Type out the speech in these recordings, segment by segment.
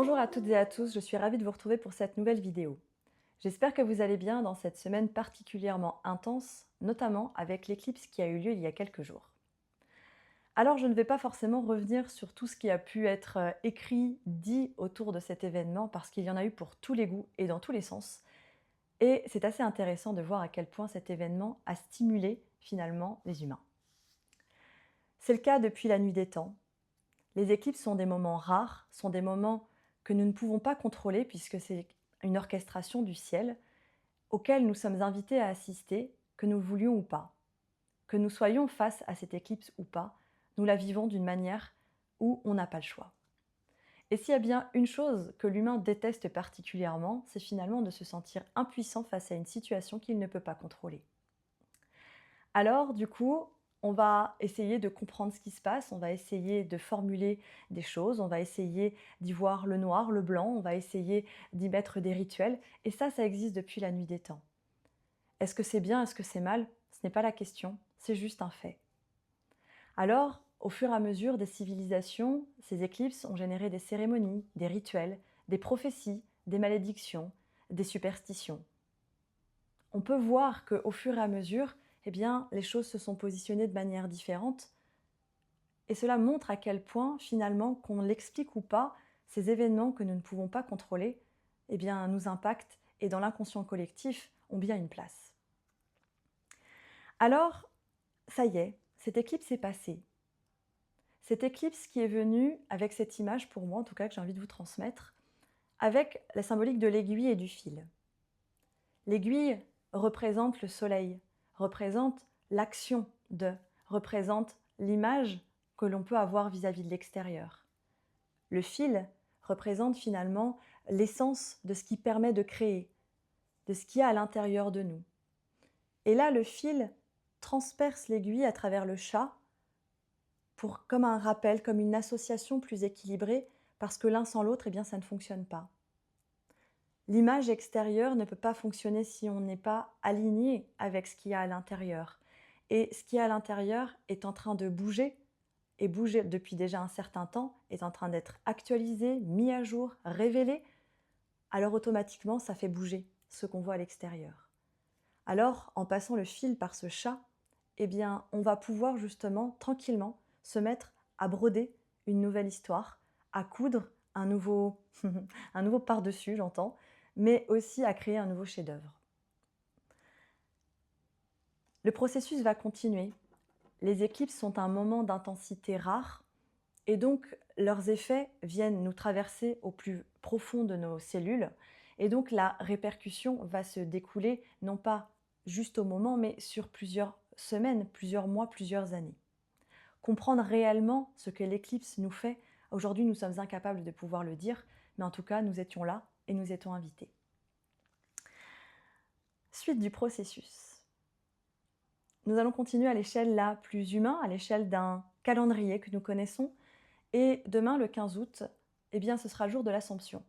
Bonjour à toutes et à tous, je suis ravie de vous retrouver pour cette nouvelle vidéo. J'espère que vous allez bien dans cette semaine particulièrement intense, notamment avec l'éclipse qui a eu lieu il y a quelques jours. Alors je ne vais pas forcément revenir sur tout ce qui a pu être écrit, dit autour de cet événement, parce qu'il y en a eu pour tous les goûts et dans tous les sens. Et c'est assez intéressant de voir à quel point cet événement a stimulé finalement les humains. C'est le cas depuis la nuit des temps. Les éclipses sont des moments rares, sont des moments que nous ne pouvons pas contrôler puisque c'est une orchestration du ciel auquel nous sommes invités à assister, que nous le voulions ou pas. Que nous soyons face à cette éclipse ou pas, nous la vivons d'une manière où on n'a pas le choix. Et s'il y a bien une chose que l'humain déteste particulièrement, c'est finalement de se sentir impuissant face à une situation qu'il ne peut pas contrôler. Alors, du coup, on va essayer de comprendre ce qui se passe, on va essayer de formuler des choses, on va essayer d'y voir le noir, le blanc, on va essayer d'y mettre des rituels. Et ça existe depuis la nuit des temps. Est-ce que c'est bien, est-ce que c'est mal? Ce n'est pas la question, c'est juste un fait. Alors, au fur et à mesure des civilisations, ces éclipses ont généré des cérémonies, des rituels, des prophéties, des malédictions, des superstitions. On peut voir qu'au fur et à mesure, eh bien, les choses se sont positionnées de manière différente. Et cela montre à quel point, finalement, qu'on l'explique ou pas, ces événements que nous ne pouvons pas contrôler, eh bien, nous impactent et dans l'inconscient collectif ont bien une place. Alors, ça y est, cette éclipse est passée. Cette éclipse qui est venue avec cette image, pour moi en tout cas, que j'ai envie de vous transmettre, avec la symbolique de l'aiguille et du fil. L'aiguille représente le soleil, représente l'action représente l'image que l'on peut avoir vis-à-vis de l'extérieur. Le fil représente finalement l'essence de ce qui permet de créer, de ce qu'il y a à l'intérieur de nous. Et là, le fil transperce l'aiguille à travers le chat pour, comme un rappel, comme une association plus équilibrée, parce que l'un sans l'autre, eh bien, ça ne fonctionne pas. L'image extérieure ne peut pas fonctionner si on n'est pas aligné avec ce qu'il y a à l'intérieur. Et ce qu'il y a à l'intérieur est en train de bouger, et bouger depuis déjà un certain temps, est en train d'être actualisé, mis à jour, révélé, alors automatiquement ça fait bouger ce qu'on voit à l'extérieur. Alors, en passant le fil par ce chat, eh bien, on va pouvoir justement, tranquillement, se mettre à broder une nouvelle histoire, à coudre un nouveau, un nouveau par-dessus, j'entends, mais aussi à créer un nouveau chef-d'œuvre. Le processus va continuer. Les éclipses sont un moment d'intensité rare et donc leurs effets viennent nous traverser au plus profond de nos cellules et donc la répercussion va se découler non pas juste au moment mais sur plusieurs semaines, plusieurs mois, plusieurs années. Comprendre réellement ce que l'éclipse nous fait, aujourd'hui nous sommes incapables de pouvoir le dire, mais en tout cas nous étions là et nous étions invités. Suite du processus. Nous allons continuer à l'échelle la plus humaine, à l'échelle d'un calendrier que nous connaissons. Et demain, le 15 août, eh bien, ce sera le jour de l'Assomption.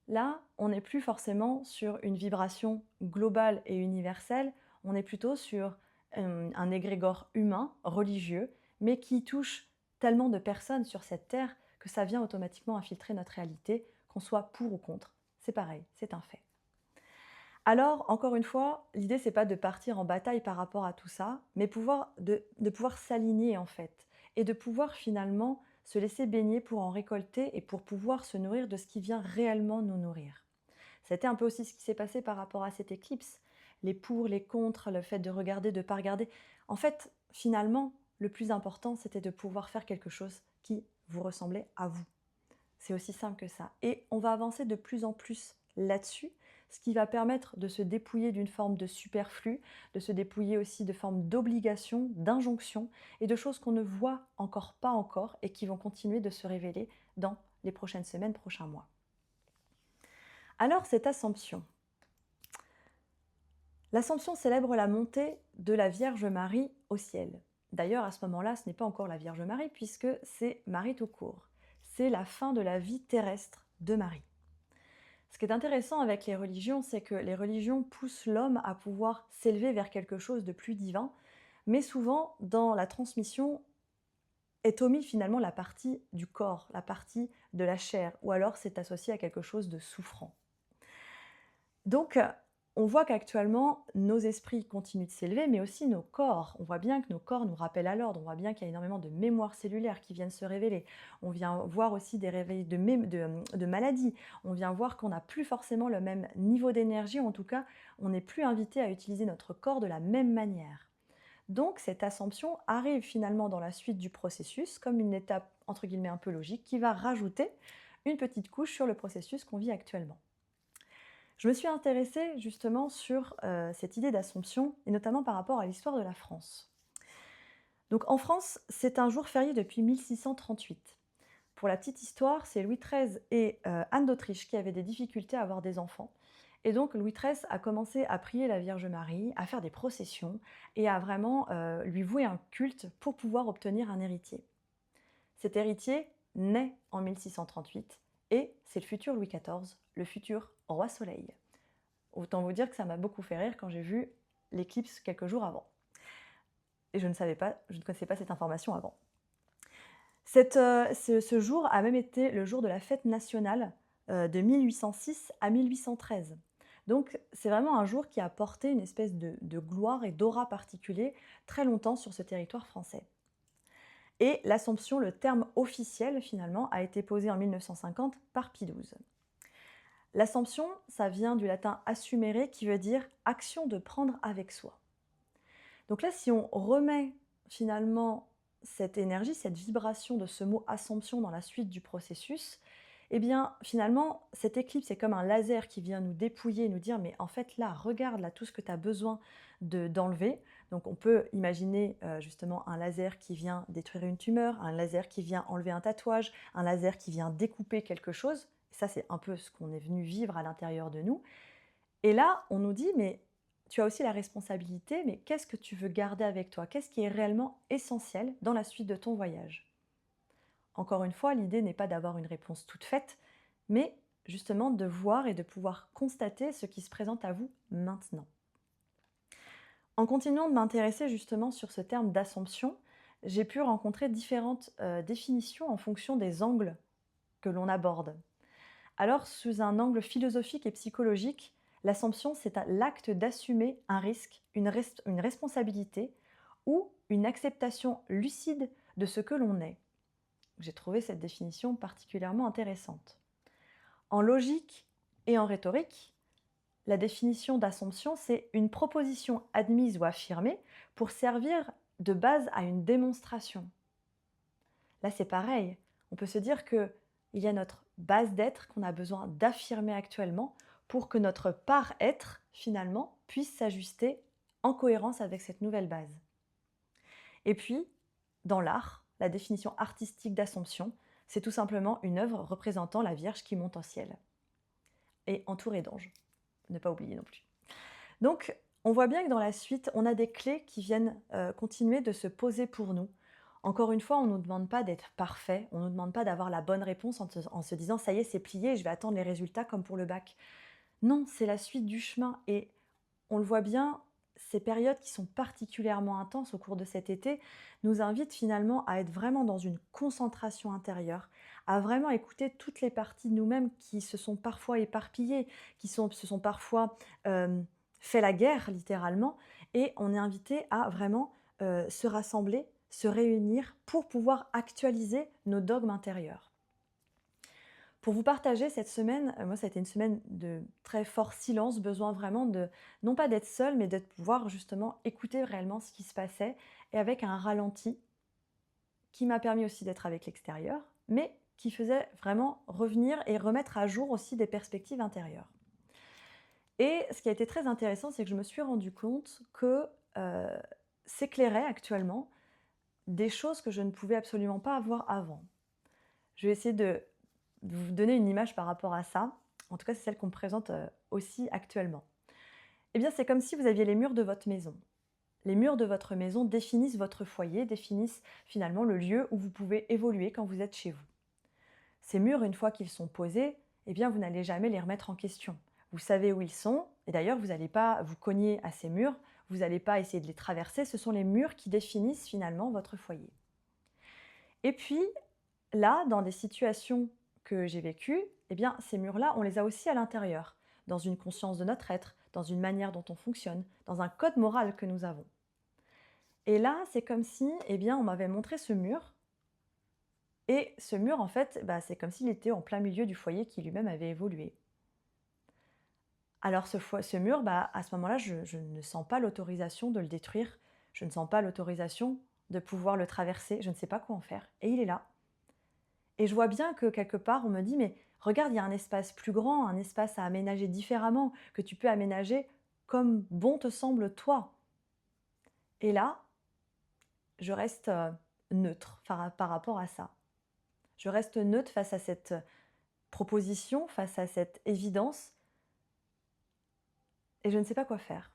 Là, on n'est plus forcément sur une vibration globale et universelle, on est plutôt sur un égrégore humain, religieux, mais qui touche tellement de personnes sur cette terre que ça vient automatiquement infiltrer notre réalité, qu'on soit pour ou contre. C'est pareil, c'est un fait. Alors, encore une fois, l'idée, c'est pas de partir en bataille par rapport à tout ça, mais de pouvoir s'aligner en fait, et de pouvoir finalement se laisser baigner pour en récolter et pour pouvoir se nourrir de ce qui vient réellement nous nourrir. C'était un peu aussi ce qui s'est passé par rapport à cette éclipse. Les pour, les contre, le fait de regarder, de ne pas regarder. En fait, finalement, le plus important, c'était de pouvoir faire quelque chose qui vous ressemblait à vous. C'est aussi simple que ça. Et on va avancer de plus en plus là-dessus, ce qui va permettre de se dépouiller d'une forme de superflu, de se dépouiller aussi de formes d'obligation, d'injonction et de choses qu'on ne voit encore pas encore et qui vont continuer de se révéler dans les prochaines semaines, prochains mois. Alors cette Assomption. L'Assomption célèbre la montée de la Vierge Marie au ciel. D'ailleurs, à ce moment-là, ce n'est pas encore la Vierge Marie puisque c'est Marie tout court. C'est la fin de la vie terrestre de Marie. Ce qui est intéressant avec les religions, c'est que les religions poussent l'homme à pouvoir s'élever vers quelque chose de plus divin, mais souvent, dans la transmission, est omis finalement la partie du corps, la partie de la chair, ou alors c'est associé à quelque chose de souffrant. Donc, on voit qu'actuellement, nos esprits continuent de s'élever, mais aussi nos corps. On voit bien que nos corps nous rappellent à l'ordre. On voit bien qu'il y a énormément de mémoires cellulaires qui viennent se révéler. On vient voir aussi des réveils de maladies. On vient voir qu'on n'a plus forcément le même niveau d'énergie. En tout cas, on n'est plus invité à utiliser notre corps de la même manière. Donc, cette ascension arrive finalement dans la suite du processus comme une étape, entre guillemets, un peu logique, qui va rajouter une petite couche sur le processus qu'on vit actuellement. Je me suis intéressée justement sur cette idée d'Assomption, et notamment par rapport à l'histoire de la France. Donc en France, c'est un jour férié depuis 1638. Pour la petite histoire, c'est Louis XIII et Anne d'Autriche qui avaient des difficultés à avoir des enfants. Et donc Louis XIII a commencé à prier la Vierge Marie, à faire des processions et à vraiment lui vouer un culte pour pouvoir obtenir un héritier. Cet héritier naît en 1638 et c'est le futur Louis XIV, le futur roi Soleil. Autant vous dire que ça m'a beaucoup fait rire quand j'ai vu l'éclipse quelques jours avant. Et je ne connaissais pas cette information avant. Ce jour a même été le jour de la fête nationale de 1806 à 1813. Donc c'est vraiment un jour qui a porté une espèce de gloire et d'aura particulier très longtemps sur ce territoire français. Et l'Assomption, le terme officiel finalement, a été posé en 1950 par Pie XII. L'Assomption, ça vient du latin assumere qui veut dire action de prendre avec soi. Donc là, si on remet finalement cette énergie, cette vibration de ce mot Assomption dans la suite du processus, eh bien finalement, cette éclipse est comme un laser qui vient nous dépouiller, nous dire mais en fait là, regarde là tout ce que tu as besoin d'enlever. Donc on peut imaginer justement un laser qui vient détruire une tumeur, un laser qui vient enlever un tatouage, un laser qui vient découper quelque chose. Ça, c'est un peu ce qu'on est venu vivre à l'intérieur de nous. Et là, on nous dit, mais tu as aussi la responsabilité, mais qu'est-ce que tu veux garder avec toi? Qu'est-ce qui est réellement essentiel dans la suite de ton voyage? Encore une fois, l'idée n'est pas d'avoir une réponse toute faite, mais justement de voir et de pouvoir constater ce qui se présente à vous maintenant. En continuant de m'intéresser justement sur ce terme d'assomption, j'ai pu rencontrer différentes définitions en fonction des angles que l'on aborde. Alors, sous un angle philosophique et psychologique, l'assomption, c'est l'acte d'assumer un risque, une responsabilité ou une acceptation lucide de ce que l'on est. J'ai trouvé cette définition particulièrement intéressante. En logique et en rhétorique, la définition d'assomption, c'est une proposition admise ou affirmée pour servir de base à une démonstration. Là, c'est pareil. On peut se dire qu'il y a notre base d'être qu'on a besoin d'affirmer actuellement pour que notre part-être, finalement, puisse s'ajuster en cohérence avec cette nouvelle base. Et puis, dans l'art, la définition artistique d'Assomption, c'est tout simplement une œuvre représentant la Vierge qui monte au ciel. Et entourée d'anges. Ne pas oublier non plus. Donc, on voit bien que dans la suite, on a des clés qui viennent continuer de se poser pour nous. Encore une fois, on ne nous demande pas d'être parfait, on ne nous demande pas d'avoir la bonne réponse en se disant « ça y est, c'est plié, je vais attendre les résultats comme pour le bac ». Non, c'est la suite du chemin et on le voit bien, ces périodes qui sont particulièrement intenses au cours de cet été nous invitent finalement à être vraiment dans une concentration intérieure, à vraiment écouter toutes les parties de nous-mêmes qui se sont parfois éparpillées, se sont parfois fait la guerre littéralement, et on est invité à vraiment se rassembler, se réunir pour pouvoir actualiser nos dogmes intérieurs. Pour vous partager cette semaine, moi ça a été une semaine de très fort silence, besoin vraiment de, non pas d'être seule, mais de pouvoir justement écouter réellement ce qui se passait, et avec un ralenti qui m'a permis aussi d'être avec l'extérieur, mais qui faisait vraiment revenir et remettre à jour aussi des perspectives intérieures. Et ce qui a été très intéressant, c'est que je me suis rendu compte que s'éclairaient actuellement des choses que je ne pouvais absolument pas avoir avant. Je vais essayer de vous donner une image par rapport à ça. En tout cas, c'est celle qu'on me présente aussi actuellement. Eh bien, c'est comme si vous aviez les murs de votre maison. Les murs de votre maison définissent votre foyer, définissent finalement le lieu où vous pouvez évoluer quand vous êtes chez vous. Ces murs, une fois qu'ils sont posés, eh bien, vous n'allez jamais les remettre en question. Vous savez où ils sont, et d'ailleurs, vous n'allez pas vous cogner à ces murs, vous n'allez pas essayer de les traverser, ce sont les murs qui définissent finalement votre foyer. Et puis là, dans des situations que j'ai vécues, eh bien, ces murs-là, on les a aussi à l'intérieur, dans une conscience de notre être, dans une manière dont on fonctionne, dans un code moral que nous avons. Et là, c'est comme si, eh bien, on m'avait montré ce mur, et ce mur, en fait, bah, c'est comme s'il était en plein milieu du foyer qui lui-même avait évolué. Alors ce mur, bah, à ce moment-là, je ne sens pas l'autorisation de le détruire, je ne sens pas l'autorisation de pouvoir le traverser, je ne sais pas quoi en faire. Et il est là. Et je vois bien que quelque part, on me dit, mais regarde, il y a un espace plus grand, un espace à aménager différemment, que tu peux aménager comme bon te semble toi. Et là, je reste neutre par rapport à ça. Je reste neutre face à cette proposition, face à cette évidence, et je ne sais pas quoi faire.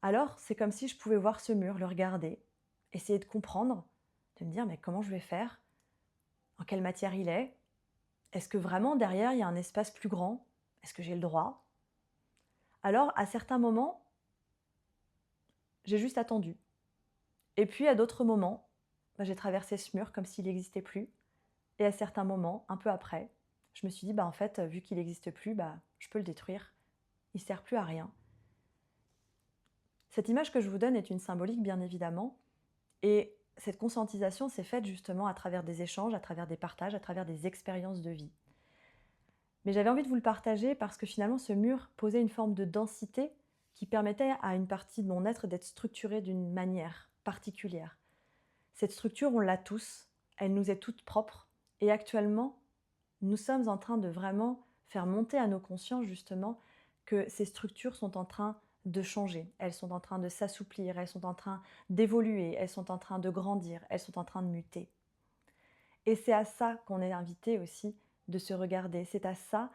Alors, c'est comme si je pouvais voir ce mur, le regarder, essayer de comprendre, de me dire, mais comment je vais faire? En quelle matière il est? Est-ce que vraiment derrière, il y a un espace plus grand? Est-ce que j'ai le droit? Alors, à certains moments, j'ai juste attendu. Et puis, à d'autres moments, bah, j'ai traversé ce mur comme s'il n'existait plus. Et à certains moments, un peu après, je me suis dit, bah, en fait, vu qu'il n'existe plus, bah, je peux le détruire. Il ne sert plus à rien. Cette image que je vous donne est une symbolique, bien évidemment. Et cette conscientisation s'est faite justement à travers des échanges, à travers des partages, à travers des expériences de vie. Mais j'avais envie de vous le partager parce que finalement, ce mur posait une forme de densité qui permettait à une partie de mon être d'être structurée d'une manière particulière. Cette structure, on l'a tous, elle nous est toute propre. Et actuellement, nous sommes en train de vraiment faire monter à nos consciences justement que ces structures sont en train de changer, elles sont en train de s'assouplir, elles sont en train d'évoluer, elles sont en train de grandir, elles sont en train de muter. Et c'est à ça qu'on est invité aussi de se regarder, c'est à ça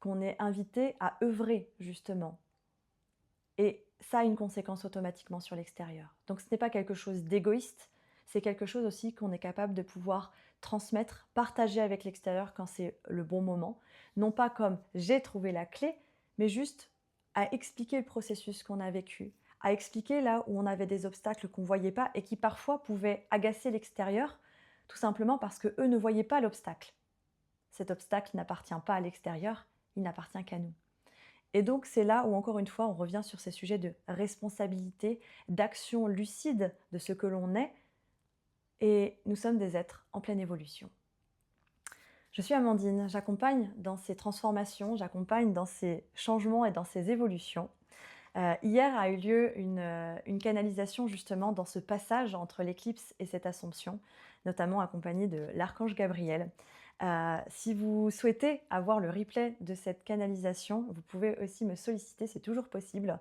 qu'on est invité à œuvrer justement. Et ça a une conséquence automatiquement sur l'extérieur. Donc ce n'est pas quelque chose d'égoïste, c'est quelque chose aussi qu'on est capable de pouvoir transmettre, partager avec l'extérieur quand c'est le bon moment. Non pas comme j'ai trouvé la clé, mais juste à expliquer le processus qu'on a vécu, à expliquer là où on avait des obstacles qu'on ne voyait pas et qui parfois pouvaient agacer l'extérieur, tout simplement parce qu'eux ne voyaient pas l'obstacle. Cet obstacle n'appartient pas à l'extérieur, il n'appartient qu'à nous. Et donc c'est là où encore une fois on revient sur ces sujets de responsabilité, d'action lucide de ce que l'on est, et nous sommes des êtres en pleine évolution. Je suis Amandine, j'accompagne dans ces transformations, j'accompagne dans ces changements et dans ces évolutions. Hier a eu lieu une canalisation justement dans ce passage entre l'éclipse et cette assomption, notamment accompagnée de l'archange Gabriel. Si vous souhaitez avoir le replay de cette canalisation, vous pouvez aussi me solliciter, c'est toujours possible.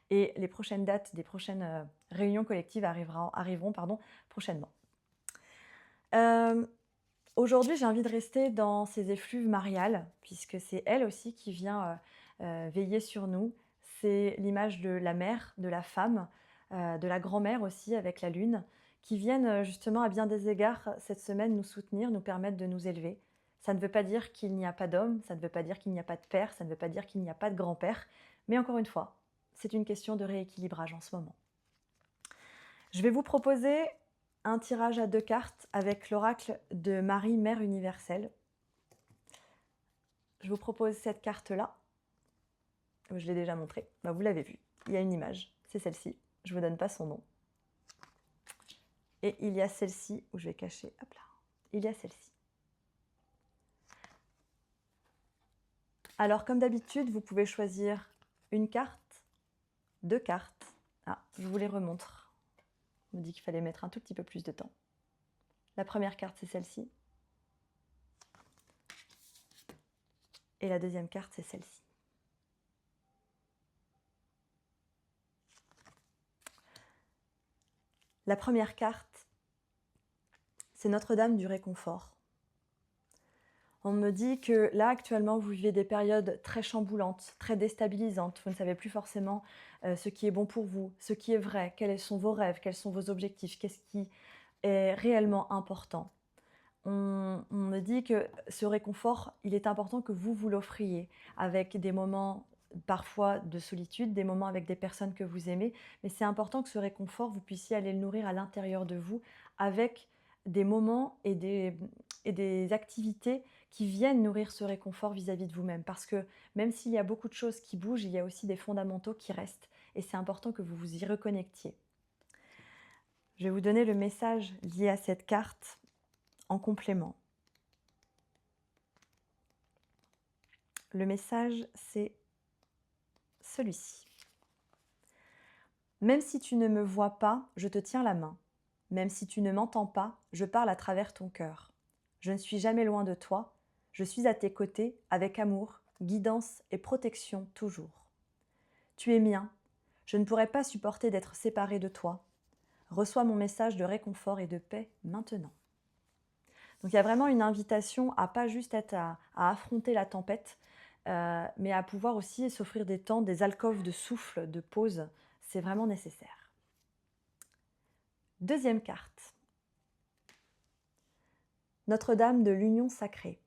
Et les prochaines dates des prochaines réunions collectives arriveront prochainement. Aujourd'hui, j'ai envie de rester dans ces effluves mariales, puisque c'est elle aussi qui vient veiller sur nous. C'est l'image de la mère, de la femme, de la grand-mère aussi avec la lune, qui viennent justement à bien des égards cette semaine nous soutenir, nous permettre de nous élever. Ça ne veut pas dire qu'il n'y a pas d'homme, ça ne veut pas dire qu'il n'y a pas de père, ça ne veut pas dire qu'il n'y a pas de grand-père, mais encore une fois, c'est une question de rééquilibrage en ce moment. Je vais vous proposer un tirage à 2 cartes avec l'oracle de Marie, Mère universelle. Je vous propose cette carte-là. Je l'ai déjà montrée. Bah, vous l'avez vue. Il y a une image. C'est celle-ci. Je ne vous donne pas son nom. Et il y a celle-ci où je vais cacher. Hop là. Il y a celle-ci. Alors, comme d'habitude, vous pouvez choisir une carte, 2 cartes. Ah, je vous les remontre. On me dit qu'il fallait mettre un tout petit peu plus de temps. La première carte, c'est celle-ci. Et la deuxième carte, c'est celle-ci. La première carte, c'est Notre-Dame du réconfort. On me dit que là, actuellement, vous vivez des périodes très chamboulantes, très déstabilisantes. Vous ne savez plus forcément ce qui est bon pour vous, ce qui est vrai, quels sont vos rêves, quels sont vos objectifs, qu'est-ce qui est réellement important. On me dit que ce réconfort, il est important que vous l'offriez avec des moments parfois de solitude, des moments avec des personnes que vous aimez, mais c'est important que ce réconfort, vous puissiez aller le nourrir à l'intérieur de vous avec des moments et des activités qui viennent nourrir ce réconfort vis-à-vis de vous-même. Parce que même s'il y a beaucoup de choses qui bougent, il y a aussi des fondamentaux qui restent. Et c'est important que vous vous y reconnectiez. Je vais vous donner le message lié à cette carte en complément. Le message, c'est celui-ci. Même si tu ne me vois pas, je te tiens la main. Même si tu ne m'entends pas, je parle à travers ton cœur. Je ne suis jamais loin de toi. Je suis à tes côtés avec amour, guidance et protection toujours. Tu es mien. Je ne pourrais pas supporter d'être séparée de toi. Reçois mon message de réconfort et de paix maintenant. Donc il y a vraiment une invitation à pas juste être à affronter la tempête, mais à pouvoir aussi s'offrir des temps, des alcôves de souffle, de pause. C'est vraiment nécessaire. Deuxième carte. Notre-Dame de l'Union sacrée.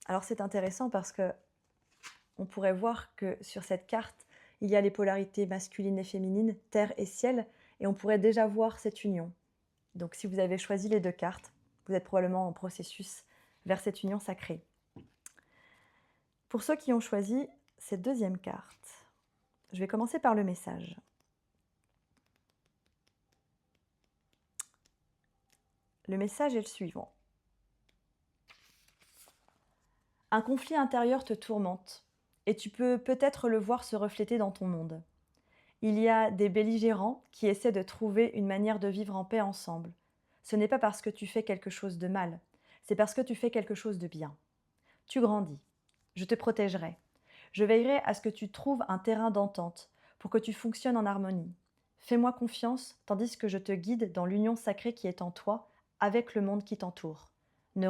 Alors c'est intéressant parce que on pourrait voir que sur cette carte, il y a les polarités masculines et féminines, terre et ciel, et on pourrait déjà voir cette union. Donc si vous avez choisi les deux cartes, vous êtes probablement en processus vers cette union sacrée. Pour ceux qui ont choisi cette deuxième carte, je vais commencer par le message. Le message est le suivant. Un conflit intérieur te tourmente et tu peux peut-être le voir se refléter dans ton monde. Il y a des belligérants qui essaient de trouver une manière de vivre en paix ensemble. Ce n'est pas parce que tu fais quelque chose de mal, c'est parce que tu fais quelque chose de bien. Tu grandis. Je te protégerai. Je veillerai à ce que tu trouves un terrain d'entente pour que tu fonctionnes en harmonie. Fais-moi confiance tandis que je te guide dans l'union sacrée qui est en toi avec le monde qui t'entoure. Ne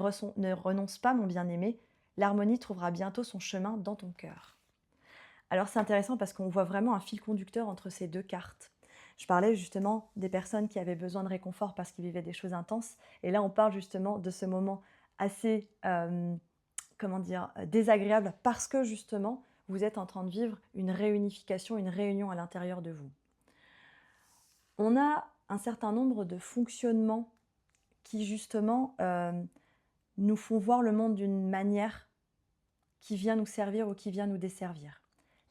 renonce pas, mon bien-aimé, l'harmonie trouvera bientôt son chemin dans ton cœur. Alors c'est intéressant parce qu'on voit vraiment un fil conducteur entre ces deux cartes. Je parlais justement des personnes qui avaient besoin de réconfort parce qu'ils vivaient des choses intenses. Et là, on parle justement de ce moment assez, désagréable parce que justement, vous êtes en train de vivre une réunification, une réunion à l'intérieur de vous. On a un certain nombre de fonctionnements qui justement nous font voir le monde d'une manière qui vient nous servir ou qui vient nous desservir.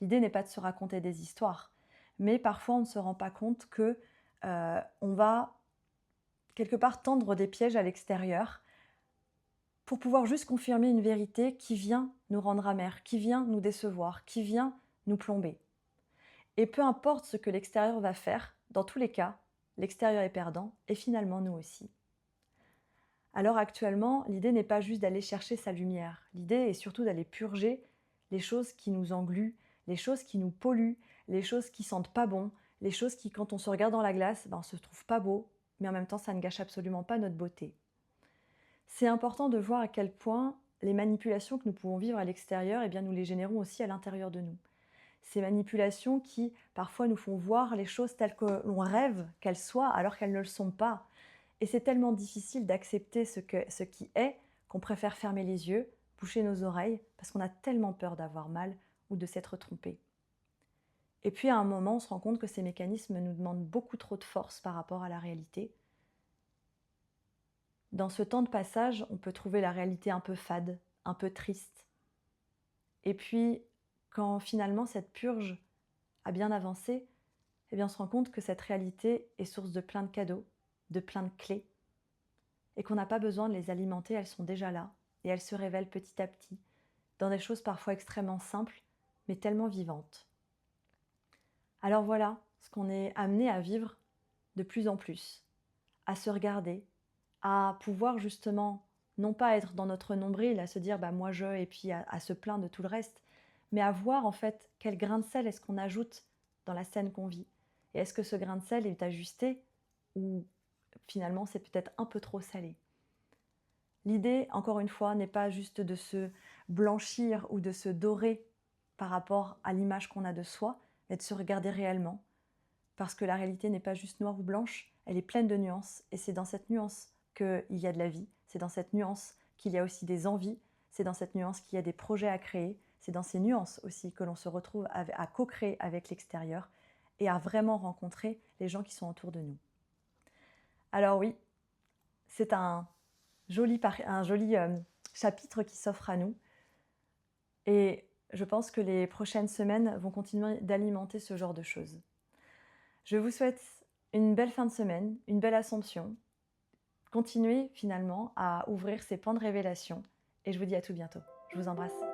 L'idée n'est pas de se raconter des histoires, mais parfois on ne se rend pas compte que on va quelque part tendre des pièges à l'extérieur pour pouvoir juste confirmer une vérité qui vient nous rendre amers, qui vient nous décevoir, qui vient nous plomber. Et peu importe ce que l'extérieur va faire, dans tous les cas, l'extérieur est perdant et finalement nous aussi. Alors actuellement, l'idée n'est pas juste d'aller chercher sa lumière, l'idée est surtout d'aller purger les choses qui nous engluent, les choses qui nous polluent, les choses qui sentent pas bon, les choses qui, quand on se regarde dans la glace, on se trouve pas beau, mais en même temps, ça ne gâche absolument pas notre beauté. C'est important de voir à quel point les manipulations que nous pouvons vivre à l'extérieur, eh bien, nous les générons aussi à l'intérieur de nous. Ces manipulations qui, parfois, nous font voir les choses telles que l'on rêve qu'elles soient, alors qu'elles ne le sont pas. Et c'est tellement difficile d'accepter ce qui est qu'on préfère fermer les yeux, boucher nos oreilles, parce qu'on a tellement peur d'avoir mal ou de s'être trompé. Et puis à un moment, on se rend compte que ces mécanismes nous demandent beaucoup trop de force par rapport à la réalité. Dans ce temps de passage, on peut trouver la réalité un peu fade, un peu triste. Et puis, quand finalement cette purge a bien avancé, eh bien on se rend compte que cette réalité est source de plein de cadeaux, de plein de clés, et qu'on n'a pas besoin de les alimenter, elles sont déjà là, et elles se révèlent petit à petit, dans des choses parfois extrêmement simples, mais tellement vivantes. Alors voilà ce qu'on est amené à vivre de plus en plus, à se regarder, à pouvoir justement, non pas être dans notre nombril, à se dire moi je, et puis à se plaindre de tout le reste, mais à voir en fait quel grain de sel est-ce qu'on ajoute dans la scène qu'on vit. Et est-ce que ce grain de sel est ajusté ou finalement c'est peut-être un peu trop salé. L'idée, encore une fois, n'est pas juste de se blanchir ou de se dorer par rapport à l'image qu'on a de soi, mais de se regarder réellement. Parce que la réalité n'est pas juste noire ou blanche, elle est pleine de nuances, et c'est dans cette nuance qu'il y a de la vie, c'est dans cette nuance qu'il y a aussi des envies, c'est dans cette nuance qu'il y a des projets à créer, c'est dans ces nuances aussi que l'on se retrouve à co-créer avec l'extérieur et à vraiment rencontrer les gens qui sont autour de nous. Alors oui, c'est un joli chapitre qui s'offre à nous et je pense que les prochaines semaines vont continuer d'alimenter ce genre de choses. Je vous souhaite une belle fin de semaine, une belle Assomption. Continuez finalement à ouvrir ces pans de révélation et je vous dis à tout bientôt. Je vous embrasse.